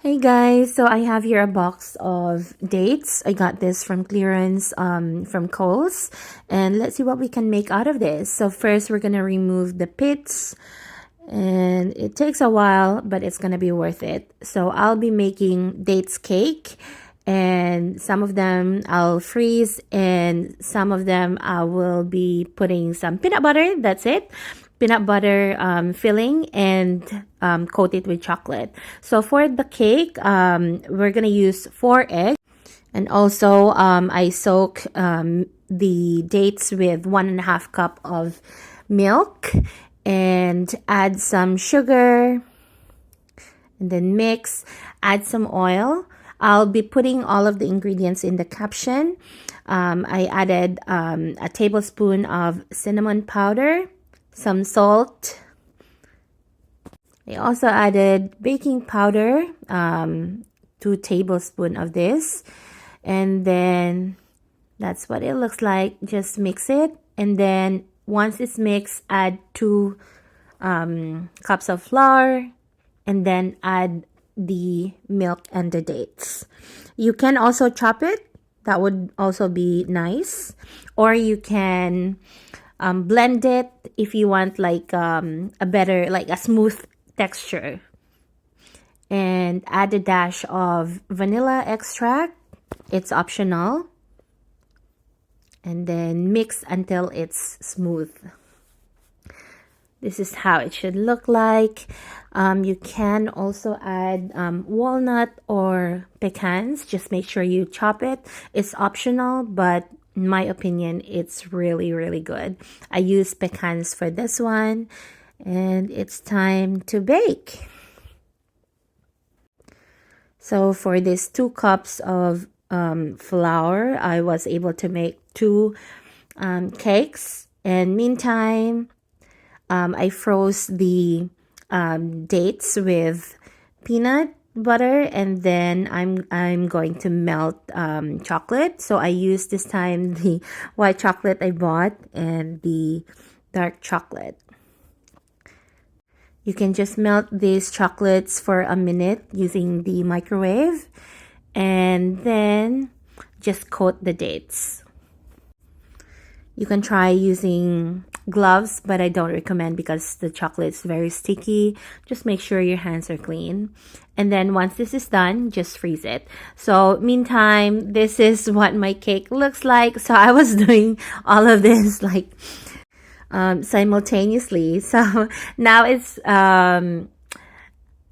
Hey guys, so I have here a box of dates. I got this from clearance from Kohl's, and let's see what we can make out of this. So first we're gonna remove the pits, and it takes a while, but it's gonna be worth it. So I'll be making dates cake, and some of them I'll freeze, and some of them I will be putting some peanut butter. That's it. Peanut butter filling and coat it with chocolate. So for the cake, we're gonna use 4 eggs, and also I soak the dates with 1.5 cup of milk and add some sugar, and then mix. Add some oil. I'll be putting all of the ingredients in the caption. I added a tablespoon of cinnamon powder, some salt. I also added baking powder, 2 tablespoons of this, and then that's what it looks like. Just mix it, and then once it's mixed, add 2 cups of flour, and then add the milk and the dates. You can also chop it. That would also be nice, or you can blend it if you want like a better, like a smooth texture, and add a dash of vanilla extract. It's optional, and then mix until it's smooth. This is how it should look like. You can also add walnut or pecans. Just make sure you chop it. It's optional, but in my opinion, it's really good. I use pecans for this one, and it's time to bake. So for this 2 cups of flour, I was able to make 2 cakes. And meantime, I froze the dates with peanut butter, and then I'm going to melt chocolate. So I used this time the white chocolate I bought and the dark chocolate. You can just melt these chocolates for a minute using the microwave, and then just coat the dates. You can try using gloves, but I don't recommend because the chocolate is very sticky. Just make sure your hands are clean. And then once this is done, just freeze it. So meantime, this is what my cake looks like. So I was doing all of this like simultaneously. So now it's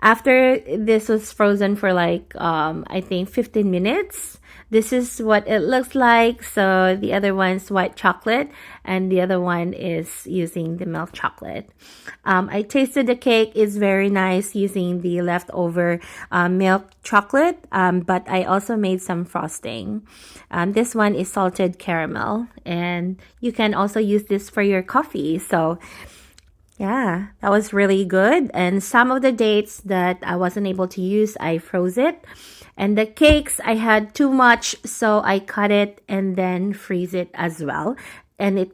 after this was frozen for like I think 15 minutes. This is what it looks like. So the other one's white chocolate, and the other one is using the milk chocolate. I tasted the cake. It's very nice using the leftover milk chocolate, but I also made some frosting. This one is salted caramel, and you can also use this for your coffee. So yeah, that was really good. And some of the dates that I wasn't able to use, I froze it. And the cakes, I had too much, so I cut it and then freeze it as well. And it